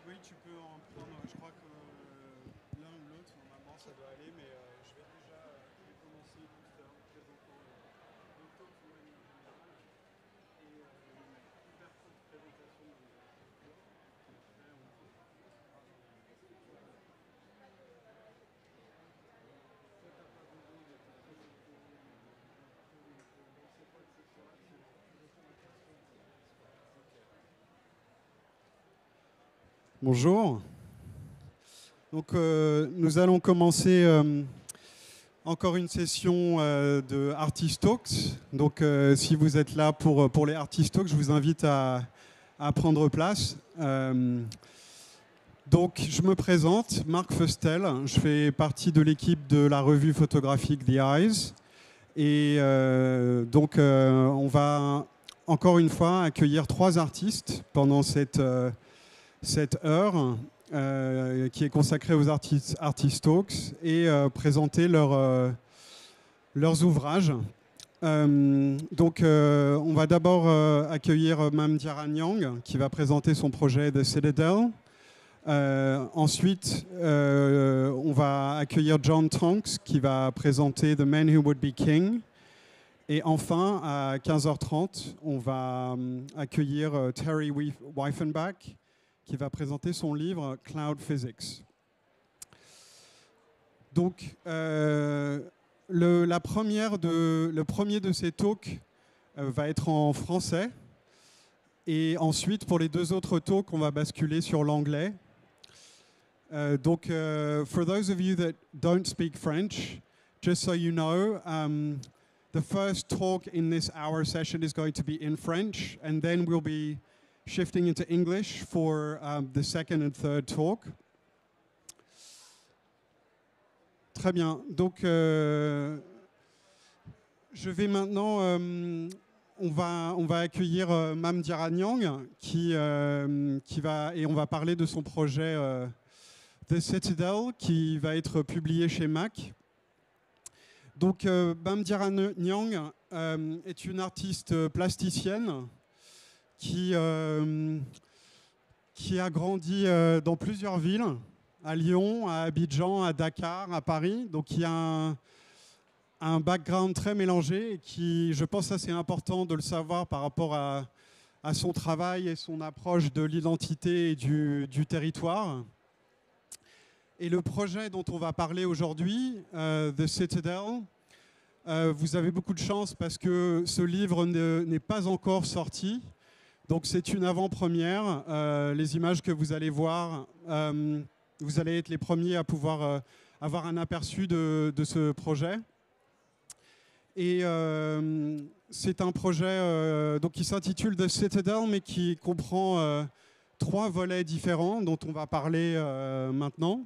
Oui, tu peux en prendre, je crois que l'un ou l'autre, normalement ça doit aller, mais je vais déjà commencer juste en présentant le talk de manière générale et une faire courte présentation de l'ouverture. Et après, on pourra toi, t'as pas besoin de te présenter, de lancer quoi que ce soit, si tu réponds à questions, c'est pas grave. Ok. Bonjour. Donc, nous allons commencer encore une session de Artist Talks. Donc, si vous êtes là pour les Artist Talks, je vous invite à prendre place. Donc, je me présente, Marc Feustel. Je fais partie de l'équipe de la revue photographique The Eyes. Et donc, on va encore une fois accueillir 3 artistes pendant cette heure qui est consacrée aux Artist Talks et présenter leurs ouvrages. Donc, on va d'abord accueillir Mam Nyang qui va présenter son projet The Citadel. Ensuite, on va accueillir John Tonks qui va présenter The Man Who Would Be King. Et enfin, à 15h30, on va accueillir Terry Weifenbach qui va présenter son livre Cloud Physics. Donc, le premier de ces talks va être en français. Et ensuite, pour les 2 autres talks, on va basculer sur l'anglais. Donc, for those of you that don't speak French, just so you know, the first talk in this hour session is going to be in French, and then we'll be shifting into English for the second and third talk. Très bien. Donc, je vais maintenant... on va accueillir Mam Nyang qui va... Et on va parler de son projet The Citadel qui va être publié chez Mac. Donc, Mam Nyang est une artiste plasticienne qui a grandi dans plusieurs villes, à Lyon, à Abidjan, à Dakar, à Paris. Donc, il y a un background très mélangé et qui, je pense, assez important de le savoir par rapport à son travail et son approche de l'identité et du territoire. Et le projet dont on va parler aujourd'hui, The Citadel, vous avez beaucoup de chance parce que ce livre n'est pas encore sorti. Donc c'est une avant-première. Les images que vous allez voir, vous allez être les premiers à pouvoir avoir un aperçu de ce projet. Et c'est un projet donc qui s'intitule The Citadel, mais qui comprend 3 volets différents dont on va parler maintenant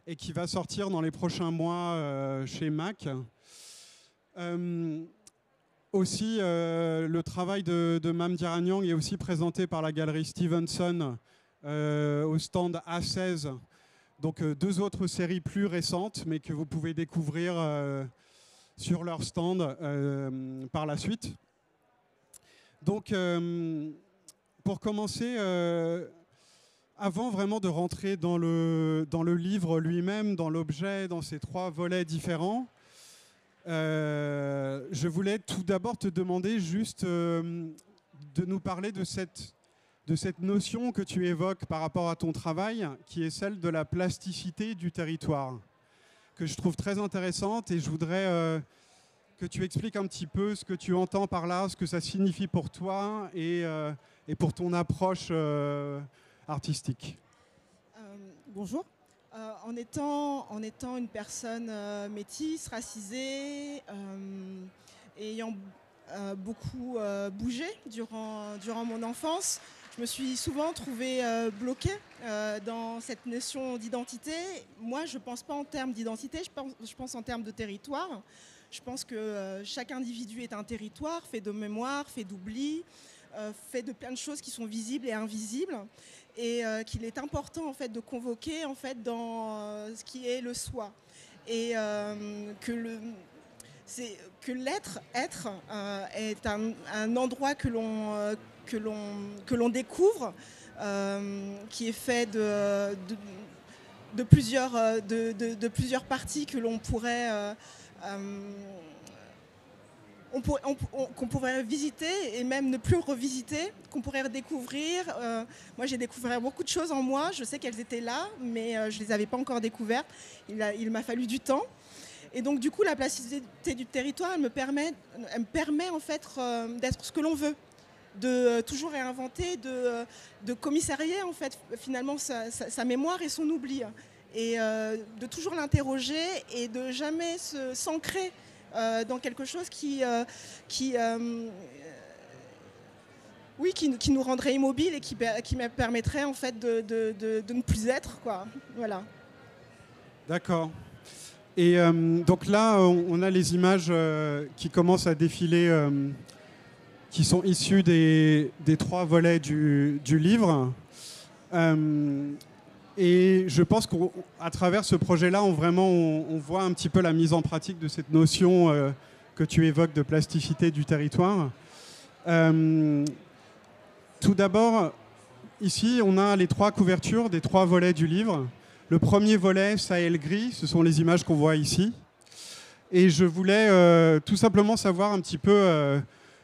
et qui va sortir dans les prochains mois chez Mac. Aussi, le travail de Mam Nyang est aussi présenté par la galerie Stevenson au stand A16. Donc 2 autres séries plus récentes, mais que vous pouvez découvrir sur leur stand par la suite. Donc, pour commencer, avant vraiment de rentrer dans le livre lui-même, dans l'objet, dans ces 3 volets différents, je voulais tout d'abord te demander juste de nous parler de cette notion que tu évoques par rapport à ton travail, qui est celle de la plasticité du territoire, que je trouve très intéressante, et je voudrais que tu expliques un petit peu ce que tu entends par là, ce que ça signifie pour toi et pour ton approche artistique. Bonjour. En étant une personne métisse, racisée, ayant beaucoup bougé durant mon enfance, je me suis souvent trouvée bloquée dans cette notion d'identité. Moi, je ne pense pas en termes d'identité, je pense en termes de territoire. Je pense que chaque individu est un territoire, fait de mémoire, fait d'oubli, fait de plein de choses qui sont visibles et invisibles, et qu'il est important en fait de convoquer en fait dans ce qui est le soi, et que l'être est un endroit que l'on découvre qui est fait de plusieurs parties que l'on pourrait qu'on pourrait visiter et même ne plus revisiter, qu'on pourrait redécouvrir. Moi, j'ai découvert beaucoup de choses en moi. Je sais qu'elles étaient là, mais je ne les avais pas encore découvertes. Il m'a fallu du temps. Et donc, du coup, la plasticité du territoire, elle me permet en fait d'être ce que l'on veut, de toujours réinventer, de commissarier en fait finalement sa mémoire et son oubli, et de toujours l'interroger et de jamais s'ancrer dans quelque chose qui nous rendrait immobile et qui me permettrait en fait de ne plus être, quoi. Voilà. D'accord. Et donc là, on a les images qui commencent à défiler, qui sont issues des 3 volets du livre. Et je pense qu'à travers ce projet-là, on voit un petit peu la mise en pratique de cette notion que tu évoques de plasticité du territoire. Tout d'abord, ici, on a les 3 couvertures des 3 volets du livre. Le premier volet, Sahel gris, ce sont les images qu'on voit ici. Et je voulais tout simplement savoir un petit peu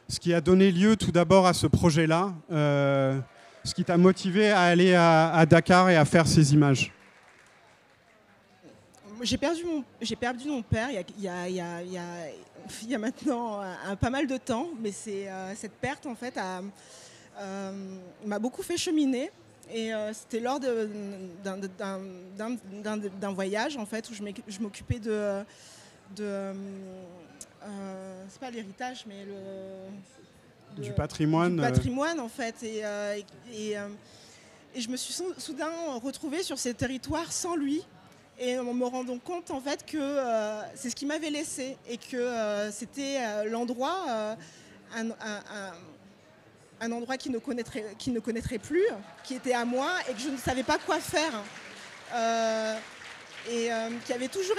ce qui a donné lieu tout d'abord à ce projet-là, ce qui t'a motivé à aller à Dakar et à faire ces images. J'ai perdu mon père il y a maintenant pas mal de temps, mais cette perte en fait m'a beaucoup fait cheminer. Et c'était lors d'un voyage en fait où je m'occupais c'est pas l'héritage, mais du patrimoine. Du patrimoine en fait. Et je me suis soudain retrouvée sur ces territoires sans lui. Et en me rendant compte en fait que c'est ce qui m'avait laissé et que c'était l'endroit, un endroit qui ne connaîtrait plus, qui était à moi et que je ne savais pas quoi faire. Qui avait toujours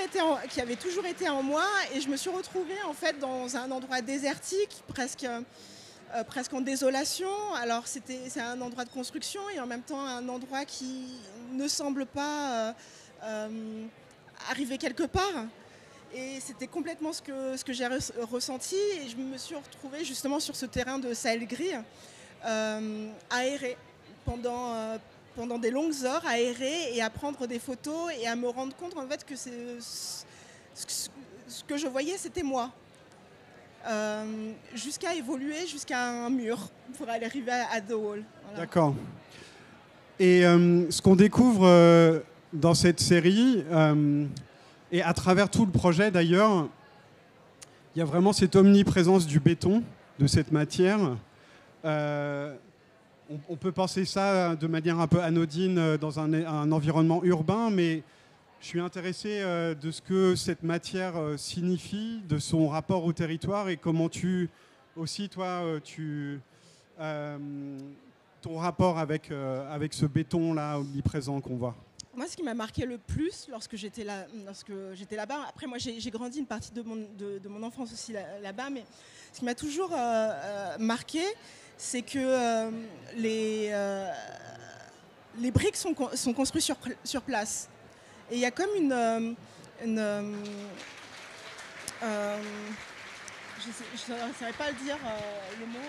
été en moi, et je me suis retrouvée en fait dans un endroit désertique, presque en désolation. Alors c'est un endroit de construction et en même temps un endroit qui ne semble pas arriver quelque part. Et c'était complètement ce que j'ai ressenti, et je me suis retrouvée justement sur ce terrain de Sahel gris, aéré pendant des longues heures, à errer et à prendre des photos et à me rendre compte en fait que ce que je voyais, c'était moi. Jusqu'à évoluer jusqu'à un mur pour aller arriver à The Wall. Voilà. D'accord. Et ce qu'on découvre dans cette série, et à travers tout le projet d'ailleurs, il y a vraiment cette omniprésence du béton, de cette matière. On peut penser ça de manière un peu anodine dans un environnement urbain, mais je suis intéressé de ce que cette matière signifie, de son rapport au territoire, et comment aussi toi, ton rapport avec ce béton-là omniprésent qu'on voit. Moi, ce qui m'a marqué le plus lorsque j'étais là-bas, après moi j'ai grandi une partie de mon enfance aussi là-bas, mais ce qui m'a toujours marqué, c'est que les briques sont construites sur place. Et il y a comme je ne saurais pas le dire, le mot,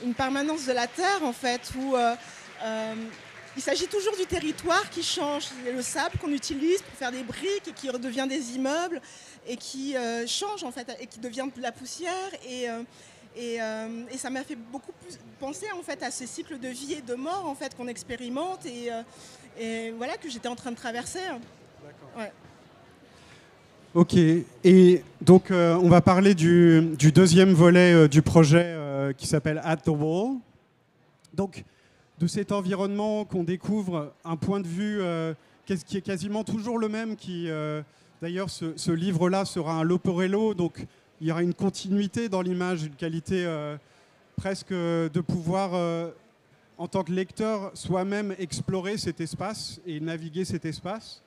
une permanence de la terre en fait, où il s'agit toujours du territoire qui change. C'est le sable qu'on utilise pour faire des briques et qui redevient des immeubles et qui change en fait et qui devient de la poussière. Et ça m'a fait beaucoup plus penser en fait à ces cycles de vie et de mort en fait qu'on expérimente et voilà que j'étais en train de traverser. D'accord. Ouais. Ok. Et donc on va parler du deuxième volet du projet qui s'appelle At the Wall. Donc de cet environnement qu'on découvre, un point de vue qui est quasiment toujours le même, d'ailleurs ce livre-là sera un Leporello, donc il y aura une continuité dans l'image, une qualité presque de pouvoir, en tant que lecteur, soi-même explorer cet espace et naviguer cet espace.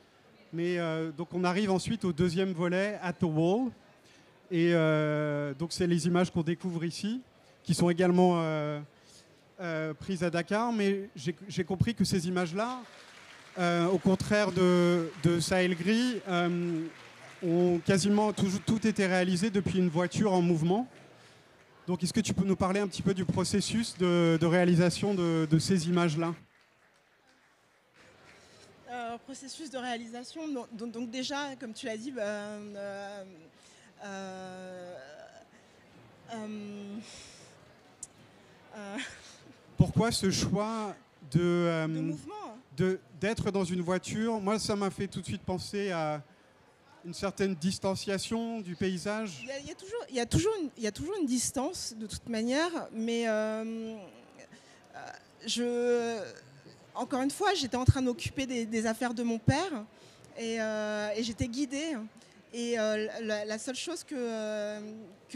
Mais donc on arrive ensuite au deuxième volet, At the Wall. Et donc c'est les images qu'on découvre ici, qui sont également prises à Dakar, mais j'ai compris que ces images-là, au contraire de Sahel Gris, ont quasiment tout été réalisé depuis une voiture en mouvement. Donc est-ce que tu peux nous parler un petit peu du processus de réalisation de ces images-là ? Processus de réalisation, donc déjà, comme tu l'as dit, pourquoi ce choix de mouvement d'être dans une voiture? Moi, ça m'a fait tout de suite penser à une certaine distanciation du paysage. Il y a toujours une distance, de toute manière, mais encore une fois, j'étais en train d'occuper des affaires de mon père et j'étais guidée. Et la seule chose que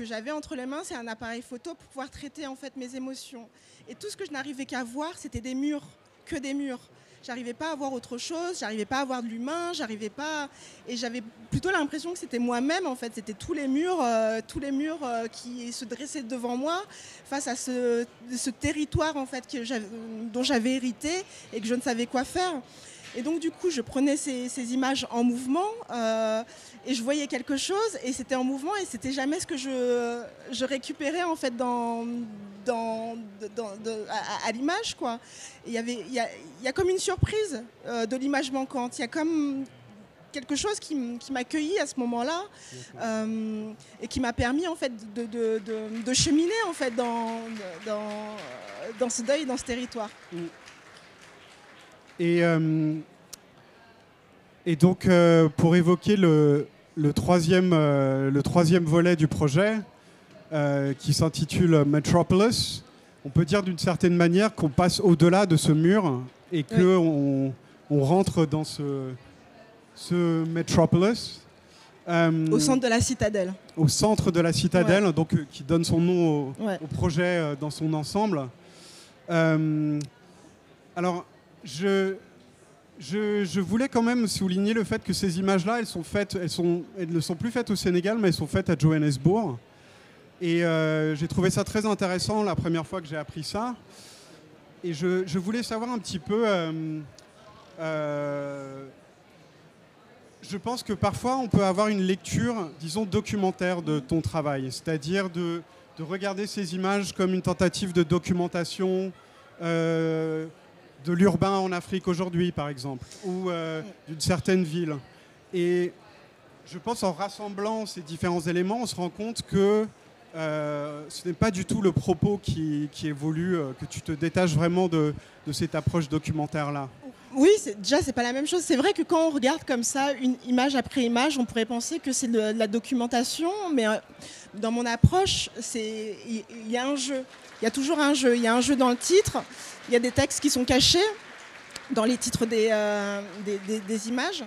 j'avais entre les mains, c'est un appareil photo pour pouvoir traiter en fait mes émotions. Et tout ce que je n'arrivais qu'à voir, c'était des murs, que des murs. J'arrivais pas à voir autre chose, j'arrivais pas à voir de l'humain, et j'avais plutôt l'impression que c'était moi-même en fait, c'était tous les murs qui se dressaient devant moi face à ce territoire en fait dont j'avais hérité et que je ne savais quoi faire. Et donc du coup, je prenais ces images en mouvement et je voyais quelque chose et c'était en mouvement et c'était jamais ce que je récupérais en fait à l'image quoi. Il y a comme une surprise de l'image manquante. Il y a comme quelque chose qui m'accueillit à ce moment-là et qui m'a permis en fait de cheminer en fait dans ce deuil, dans ce territoire. Et donc, pour évoquer le troisième volet du projet, qui s'intitule Metropolis, on peut dire d'une certaine manière qu'on passe au-delà de ce mur et qu'on rentre dans ce Metropolis. Au centre de la citadelle. Au centre de la citadelle, donc, qui donne son nom au projet dans son ensemble. Alors, je voulais quand même souligner le fait que ces images-là, elles ne sont plus faites au Sénégal, mais elles sont faites à Johannesburg. Et j'ai trouvé ça très intéressant la première fois que j'ai appris ça. Et je voulais savoir un petit peu... je pense que parfois, on peut avoir une lecture, disons, documentaire de ton travail. C'est-à-dire de regarder ces images comme une tentative de documentation de l'urbain en Afrique aujourd'hui, par exemple, ou d'une certaine ville. Et je pense en rassemblant ces différents éléments, on se rend compte que ce n'est pas du tout le propos qui est voulu, que tu te détaches vraiment de cette approche documentaire-là. Oui, déjà, c'est pas la même chose. C'est vrai que quand on regarde comme ça, une image après image, on pourrait penser que c'est de la documentation, mais dans mon approche, il y a un jeu. Il y a toujours un jeu. Il y a un jeu dans le titre. Il y a des textes qui sont cachés dans les titres des images.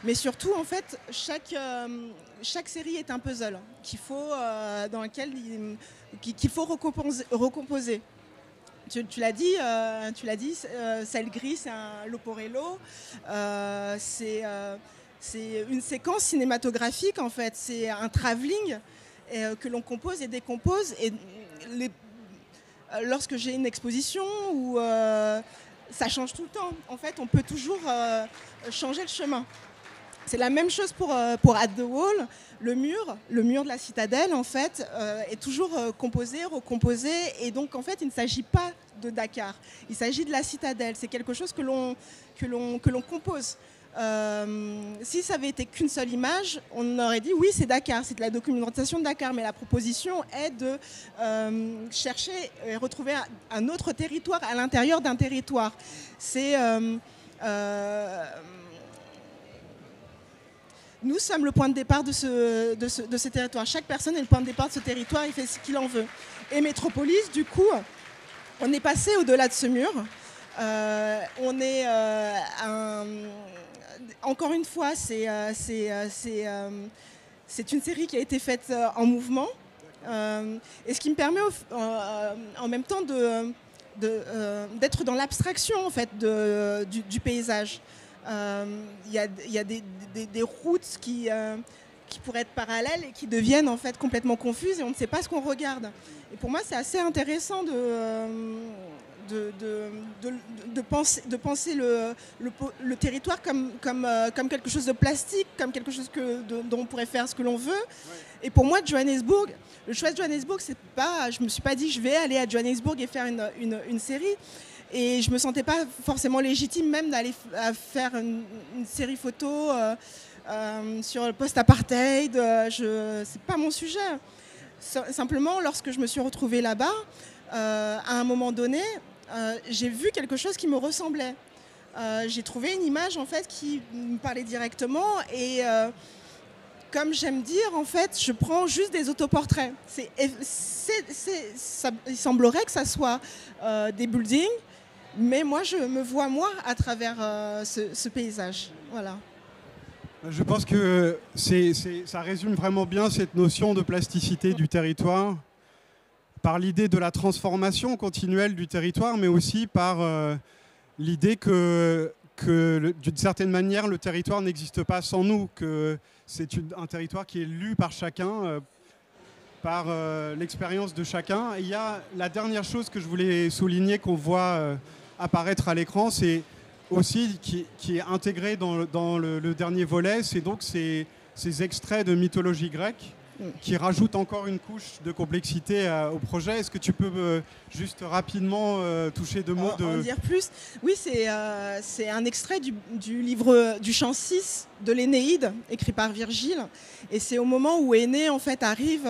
Mais surtout, en fait, chaque série est un puzzle dans lequel qu'il faut recomposer. Tu l'as dit, Sahel Gris, c'est un Loporello, c'est une séquence cinématographique en fait, c'est un travelling que l'on compose et décompose. Et lorsque j'ai une exposition où ça change tout le temps, en fait, on peut toujours changer le chemin. C'est la même chose pour At the Wall. Le mur de la citadelle, en fait, est toujours composé, recomposé. Et donc, en fait, il ne s'agit pas de Dakar. Il s'agit de la citadelle. C'est quelque chose que l'on compose. Si ça avait été qu'une seule image, on aurait dit oui, c'est Dakar, c'est de la documentation de Dakar. Mais la proposition est de chercher et retrouver un autre territoire à l'intérieur d'un territoire. Nous sommes le point de départ de ce territoire. Chaque personne est le point de départ de ce territoire, il fait ce qu'il en veut. Et Metropolis, du coup, on est passé au-delà de ce mur. Encore une fois, c'est une série qui a été faite en mouvement. Et ce qui me permet en même temps d'être dans l'abstraction en fait, du paysage. Il y a des routes qui qui pourraient être parallèles et qui deviennent en fait complètement confuses et on ne sait pas ce qu'on regarde. Et pour moi, c'est assez intéressant de penser le territoire comme quelque chose de plastique, comme quelque chose dont on pourrait faire ce que l'on veut. Ouais. Et pour moi, Johannesburg, le choix de Johannesburg, c'est pas, je me suis pas dit je vais aller à Johannesburg et faire une série. Et je me sentais pas forcément légitime même d'aller faire une série photo sur le post-apartheid. C'est pas mon sujet. Simplement, lorsque je me suis retrouvée là-bas, à un moment donné, j'ai vu quelque chose qui me ressemblait. J'ai trouvé une image en fait qui me parlait directement et comme j'aime dire, en fait, je prends juste des autoportraits. Il semblerait que ça soit des buildings, mais moi, je me vois moi à travers ce paysage. Voilà. Je pense que ça résume vraiment bien cette notion de plasticité du territoire, par l'idée de la transformation continuelle du territoire, mais aussi par l'idée que d'une certaine manière, le territoire n'existe pas sans nous, que c'est un territoire qui est lu par chacun, par l'expérience de chacun. Et il y a la dernière chose que je voulais souligner qu'on voit apparaître à l'écran, c'est aussi qui est intégré dans le dernier volet, c'est donc ces extraits de mythologie grecque qui rajoutent encore une couche de complexité au projet. Est-ce que tu peux juste rapidement toucher deux mots en dire plus? Oui, c'est un extrait du livre du chant 6 de l'Énéide, écrit par Virgile. Et c'est au moment où Énée en fait, arrive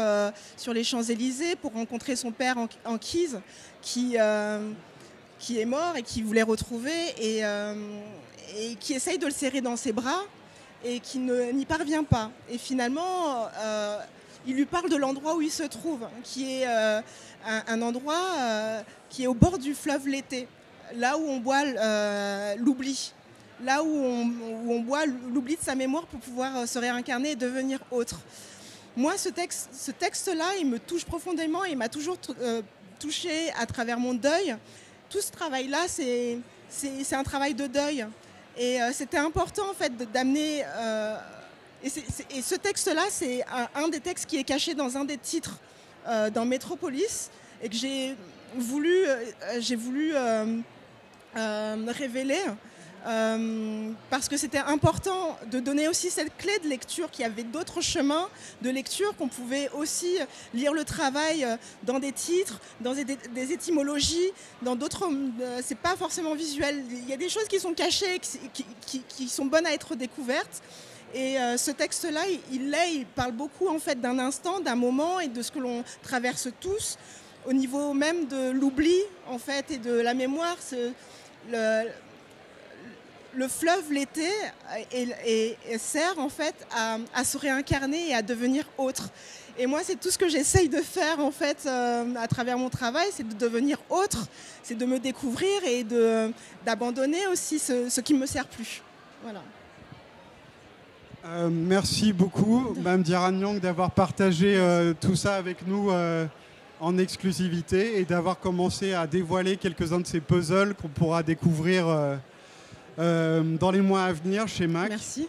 sur les Champs-Élysées pour rencontrer son père Anchise, qui est mort et qui voulait retrouver et qui essaye de le serrer dans ses bras et qui n'y parvient pas. Et finalement, il lui parle de l'endroit où il se trouve, qui est un endroit qui est au bord du fleuve Lété, là où on boit l'oubli, là où on boit l'oubli de sa mémoire pour pouvoir se réincarner et devenir autre. Moi, ce texte-là, il me touche profondément et il m'a toujours touchée à travers mon deuil. Tout ce travail-là, c'est un travail de deuil. Et c'était important en fait d'amener... et ce texte-là, c'est un des textes qui est caché dans un des titres dans Metropolis et que j'ai voulu révéler parce que c'était important de donner aussi cette clé de lecture, qu'il y avait d'autres chemins de lecture, qu'on pouvait aussi lire le travail dans des titres, dans des étymologies, dans d'autres... c'est pas forcément visuel. Il y a des choses qui sont cachées, qui sont bonnes à être découvertes. Et ce texte-là, il parle beaucoup en fait d'un instant, d'un moment et de ce que l'on traverse tous, au niveau même de l'oubli en fait et de la mémoire. Le fleuve Lété sert en fait à se réincarner et à devenir autre. Et moi, c'est tout ce que j'essaye de faire en fait à travers mon travail, c'est de devenir autre, c'est de me découvrir et d'abandonner aussi ce qui ne me sert plus. Voilà. Merci beaucoup, Mme Diarra-Niang, d'avoir partagé tout ça avec nous en exclusivité et d'avoir commencé à dévoiler quelques-uns de ces puzzles qu'on pourra découvrir dans les mois à venir chez MAC. Merci.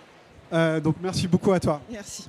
Donc merci beaucoup à toi. Merci.